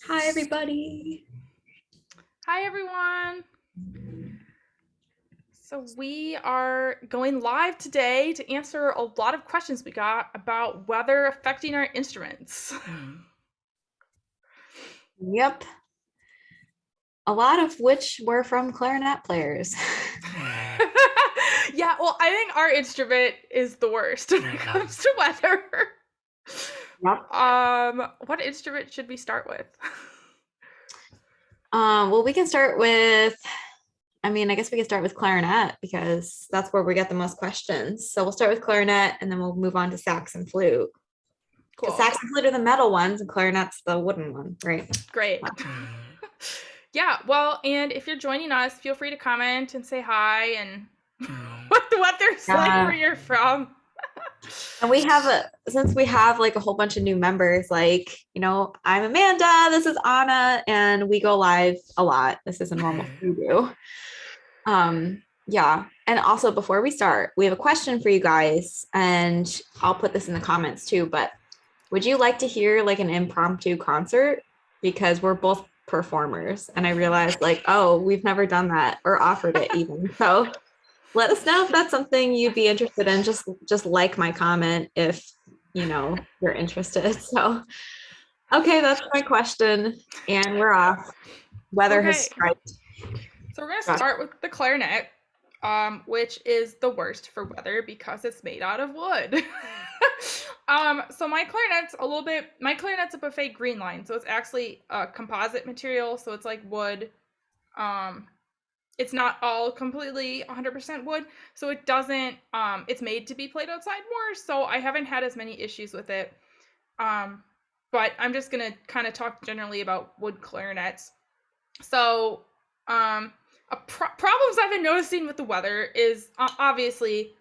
Hi, everybody. Hi, everyone. So, we are going live today to answer a lot of questions we got about weather affecting our instruments. Yep. A lot of which were from clarinet players. Yeah, well, I think our instrument is the worst when it comes to weather. Yep. What instrument should we start with? Well, we can start with, I guess we can start with clarinet because that's where we get the most questions. So we'll start with clarinet and then we'll move on to sax and flute. Because Cool. sax and flute are the metal ones and clarinet's the wooden one, right? Great. Yeah, well, and if you're joining us, feel free to comment and say hi and what the weather's like where Uh, you're from. and since we have like a whole bunch of new members, like, I'm Amanda, this is Anna, and we go live a lot. This is a normal thing we do. Yeah. And also before we start, we have a question for you guys, and I'll put this in the comments too, but would you like to hear like an impromptu concert? Because we're both performers, and I realized like, oh, we've never done that or offered it even. So let us know if that's something you'd be interested in. Just like my comment if you're interested. So okay, that's my question. And we're off. Weather has Okay, striped. so we're gonna start with the clarinet, which is the worst for weather because it's made out of wood. So my clarinet's a buffet green line, so it's actually a composite material, so it's like wood. Um, it's not all completely 100% wood, so it doesn't. It's made to be played outside more, so I haven't had as many issues with it. Um, but I'm just gonna kind of talk generally about wood clarinets. So, problems I've been noticing with the weather is obviously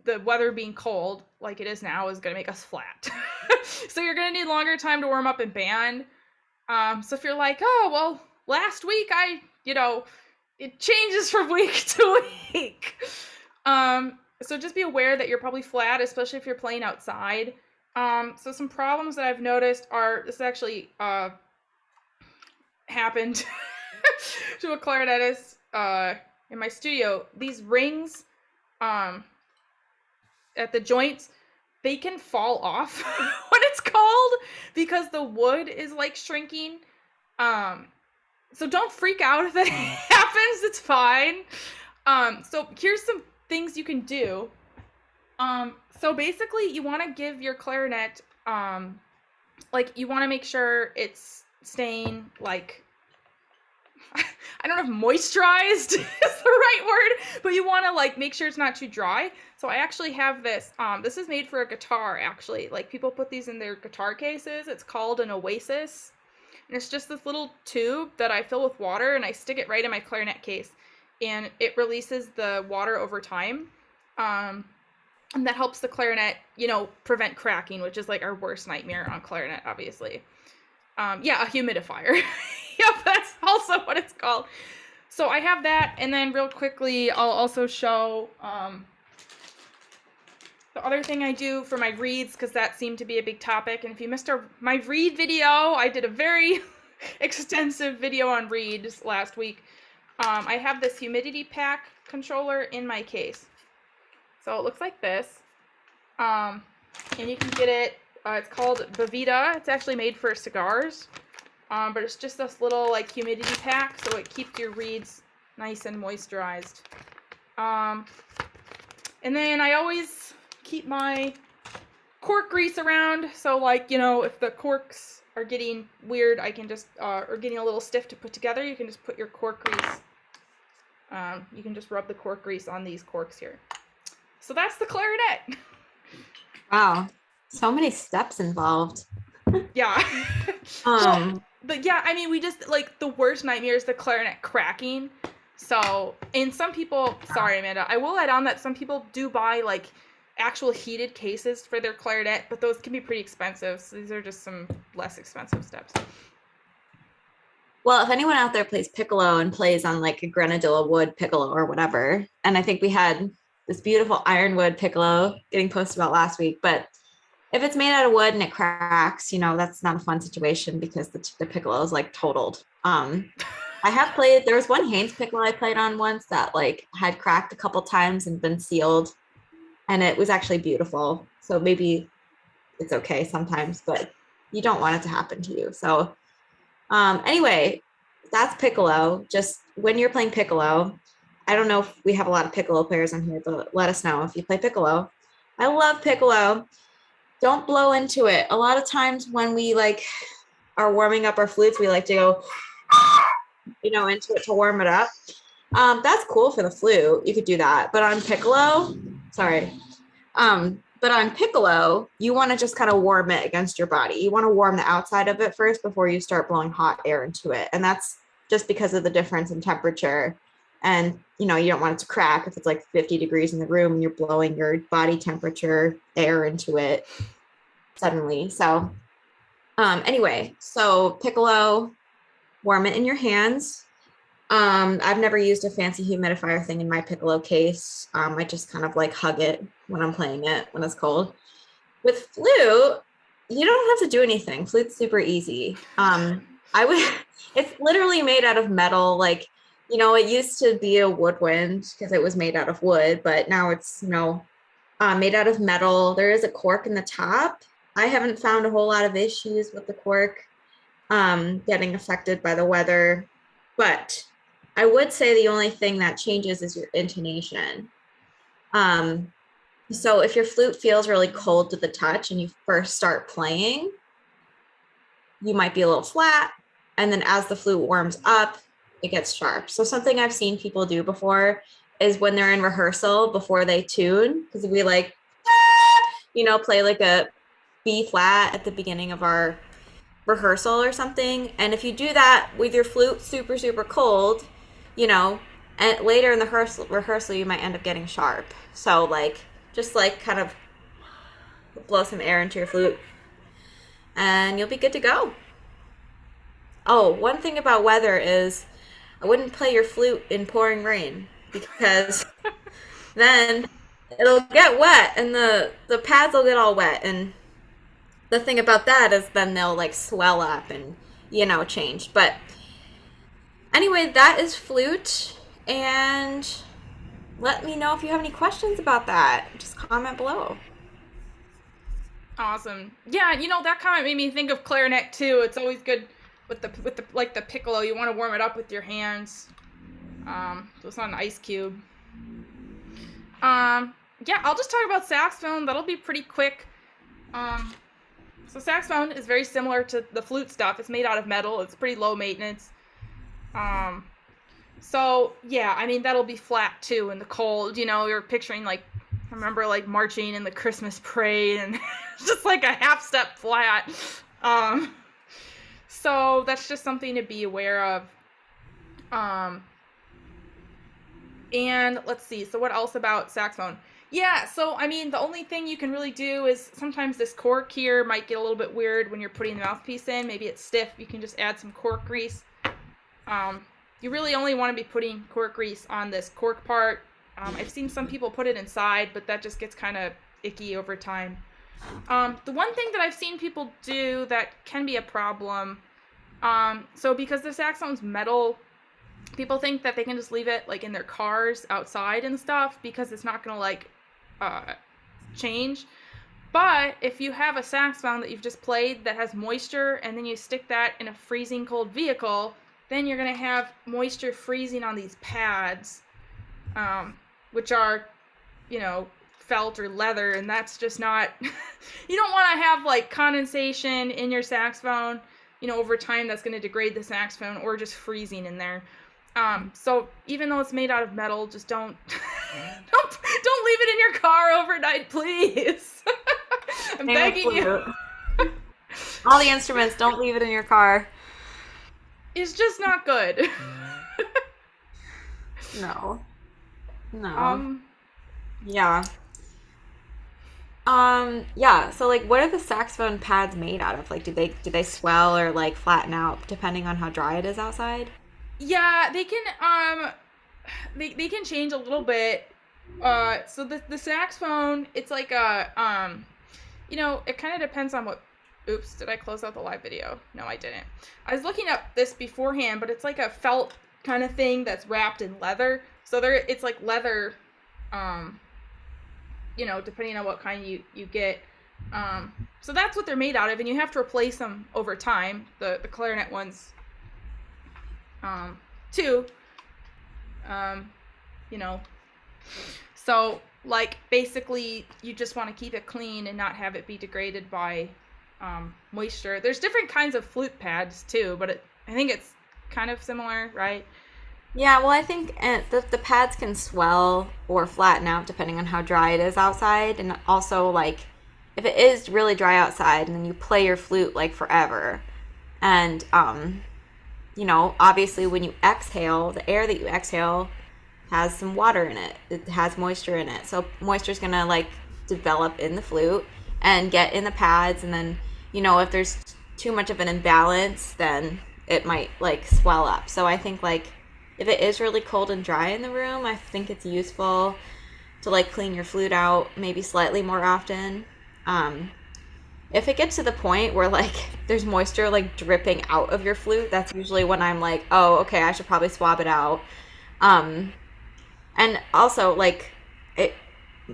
the weather being cold, like it is now, is going to make us flat. So you're going to need longer time to warm up and band. So if you're like, oh well, last week it changes from week to week. So just be aware that you're probably flat, especially if you're playing outside. So some problems that I've noticed are this actually happened to a clarinetist in my studio. These rings um, at the joints, they can fall off when it's cold because the wood is like shrinking. Um, so don't freak out if that happens. It's fine. So here's some things you can do. So basically, you want to give your clarinet, like you want to make sure it's staying like I don't know if moisturized is the right word, but you want to like make sure it's not too dry. So I actually have this. This is made for a guitar. Actually, like people put these in their guitar cases. It's called an Oasis, and it's just this little tube that I fill with water and I stick it right in my clarinet case, and it releases the water over time. Um, and that helps the clarinet, prevent cracking, which is like our worst nightmare on clarinet, obviously. Yeah, a humidifier. Yep, that's also what it's called. So I have that, and then real quickly, I'll also show the other thing I do for my reeds, because that seemed to be a big topic. And if you missed my reed video, I did a very extensive video on reeds last week. I have this humidity pack controller in my case. So it looks like this. And you can get it, it's called Bavita. It's actually made for cigars. But it's just this little like humidity pack, so it keeps your reeds nice and moisturized. And then I always keep my cork grease around, so like if the corks are getting weird, I can just or getting a little stiff to put together, you can just put your cork grease. You can just rub the cork grease on these corks here. So that's the clarinet. Wow. So many steps involved. Yeah. Well, Um, but yeah, I mean, we just like the worst nightmare is the clarinet cracking. So, and some people, sorry, Amanda, I will add on that some people do buy like actual heated cases for their clarinet, but those can be pretty expensive. So these are just some less expensive steps. well, if anyone out there plays piccolo and plays on like a grenadilla wood piccolo or whatever, and I think we had this beautiful ironwood piccolo getting posted about last week, but If it's made out of wood and it cracks, that's not a fun situation because the piccolo is like totaled. I have played, there was one Haynes piccolo I played on once that like had cracked a couple times and been sealed, and it was actually beautiful. So maybe it's okay sometimes, but you don't want it to happen to you. So anyway, that's piccolo. Just when you're playing piccolo, I don't know if we have a lot of piccolo players on here, but let us know if you play piccolo. I love piccolo. Don't blow into it. A lot of times when we like are warming up our flutes, we like to go, into it to warm it up. That's cool for the flute. You could do that. But on piccolo, sorry. But on piccolo, you want to just kind of warm it against your body. You want to warm the outside of it first before you start blowing hot air into it. And that's just because of the difference in temperature. And, you don't want it to crack if it's like 50 degrees in the room and you're blowing your body temperature air into it suddenly. So anyway, so piccolo, warm it in your hands. I've never used a fancy humidifier thing in my piccolo case. I just kind of like hug it when I'm playing it when it's cold. With flute, you don't have to do anything. Flute's super easy. It's literally made out of metal. Like, it used to be a woodwind because it was made out of wood, but now it's, made out of metal. There is a cork in the top. I haven't found a whole lot of issues with the cork getting affected by the weather, but I would say the only thing that changes is your intonation. So if your flute feels really cold to the touch and you first start playing, you might be a little flat. And then as the flute warms up, it gets sharp. So something I've seen people do before is when they're in rehearsal before they tune, because we like, play like a B flat at the beginning of our rehearsal or something. And if you do that with your flute super, super cold, and later in the rehearsal, you might end up getting sharp. So like, just like kind of blow some air into your flute and you'll be good to go. Oh, one thing about weather is I wouldn't play your flute in pouring rain because then it'll get wet and the pads will get all wet. And the thing about that is then they'll like swell up and, change. But anyway, that is flute. And let me know if you have any questions about that. Just comment below. Awesome. Yeah, that comment made me think of clarinet too. It's always good with the like the piccolo. You want to warm it up with your hands. So it's not an ice cube. Yeah, I'll just talk about saxophone. That'll be pretty quick. So saxophone is very similar to the flute stuff. It's made out of metal. It's pretty low maintenance. So yeah, I mean that'll be flat too in the cold. You're picturing like, I remember like marching in the Christmas parade and just like a half step flat. So that's just something to be aware of. And let's see. So what else about saxophone? Yeah, so I mean the only thing you can really do is sometimes this cork here might get a little bit weird when you're putting the mouthpiece in. Maybe it's stiff. You can just add some cork grease. You really only want to be putting cork grease on this cork part. I've seen some people put it inside, but that just gets kind of icky over time. The one thing that I've seen people do that can be a problem, so because the saxophone's metal, people think that they can just leave it like in their cars outside and stuff because it's not gonna like change. But if you have a saxophone that you've just played that has moisture and then you stick that in a freezing cold vehicle, then you're gonna have moisture freezing on these pads, which are, felt or leather, and that's just not you don't want to have like condensation in your saxophone, over time. That's going to degrade the saxophone, or just freezing in there. So even though it's made out of metal, just don't don't leave it in your car overnight, please. I'm begging you. All the instruments, don't leave it in your car. It's just not good. No. Yeah. Yeah, so like what are the saxophone pads made out of? Like do they swell or like flatten out depending on how dry it is outside? Yeah, they can they can change a little bit. So the saxophone, it's like a It kind of depends on what. Oops, did I close out the live video? No, I didn't. I was looking up this beforehand, but it's like a felt kind of thing that's wrapped in leather. So it's like leather, um, depending on what kind you get. So that's what they're made out of, and you have to replace them over time. The clarinet ones, too. Um, you know, so like basically you just want to keep it clean and not have it be degraded by moisture. There's different kinds of flute pads too, but I think it's kind of similar, right? Yeah, well, I think the pads can swell or flatten out depending on how dry it is outside. And also, like, if it is really dry outside and then you play your flute like forever, and, obviously when you exhale, the air that you exhale has some water in it, it has moisture in it. So, moisture is going to, like, develop in the flute and get in the pads. And then, if there's too much of an imbalance, then it might, like, swell up. So, I think, like, if it is really cold and dry in the room, I think it's useful to like clean your flute out maybe slightly more often. If it gets to the point where like there's moisture like dripping out of your flute, that's usually when I'm like, oh, okay, I should probably swab it out. And also like it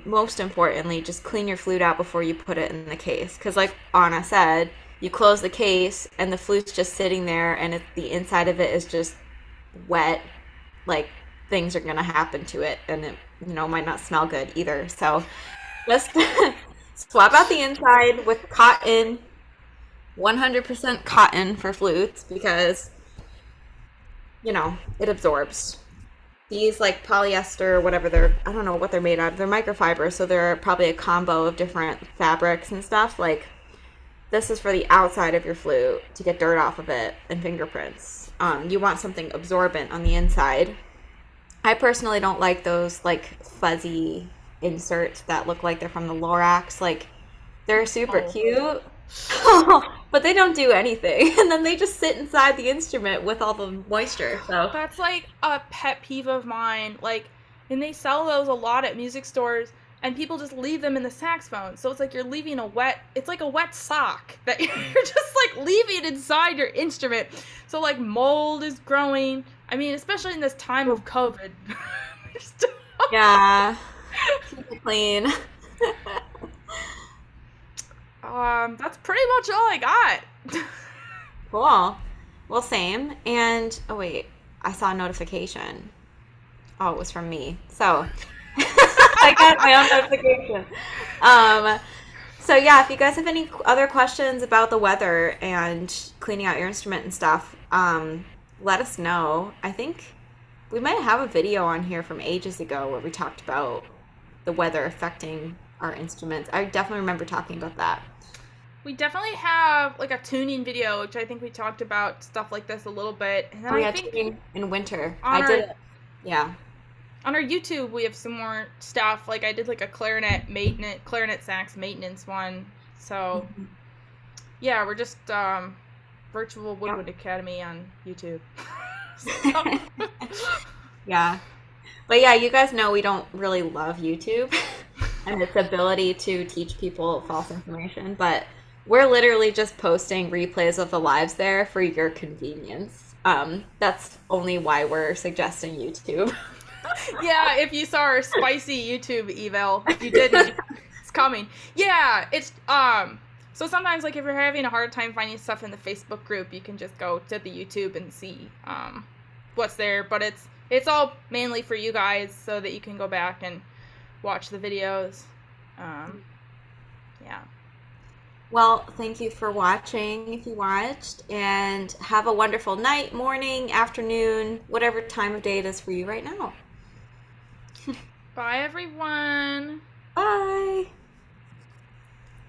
most importantly, just clean your flute out before you put it in the case. Because like Anna said, you close the case and the flute's just sitting there and the inside of it is just wet, like things are gonna happen to it, and it might not smell good either. So just swap out the inside with cotton, 100% cotton for flutes because it absorbs. These like polyester, whatever I don't know what they're made out of. They're microfiber, so they're probably a combo of different fabrics and stuff. Like this is for the outside of your flute to get dirt off of it and fingerprints. You want something absorbent on the inside. I personally don't like those like fuzzy inserts that look like they're from the Lorax. Like they're super cute, but they don't do anything. And then they just sit inside the instrument with all the moisture. So That's like a pet peeve of mine. Like, and they sell those a lot at music stores, and people just leave them in the saxophone. So it's like you're leaving it's like a wet sock that you're just like leaving inside your instrument. So like mold is growing. I mean, especially in this time of COVID. yeah, keep it clean. That's pretty much all I got. Cool. Well, same. And oh wait, I saw a notification. Oh, it was from me. So I got my own notification. So yeah, if you guys have any other questions about the weather and cleaning out your instrument and stuff, let us know. I think we might have a video on here from ages ago where we talked about the weather affecting our instruments. I definitely remember talking about that. We definitely have like a tuning video, which I think we talked about stuff like this a little bit. And then I think tuning in winter. I did it. Yeah. On our YouTube, we have some more stuff. Like I did like a clarinet sax maintenance one. So yeah, we're just Virtual Woodwind Academy on YouTube. Yeah. But yeah, you guys know we don't really love YouTube and its ability to teach people false information, but we're literally just posting replays of the lives there for your convenience. That's only why we're suggesting YouTube. Yeah, if you saw our spicy YouTube eval, you didn't. It's coming. Yeah, it's so sometimes like if you're having a hard time finding stuff in the Facebook group, you can just go to the YouTube and see what's there. But it's all mainly for you guys so that you can go back and watch the videos. Yeah. Well, thank you for watching if you watched, and have a wonderful night, morning, afternoon, whatever time of day it is for you right now. Bye, everyone. Bye.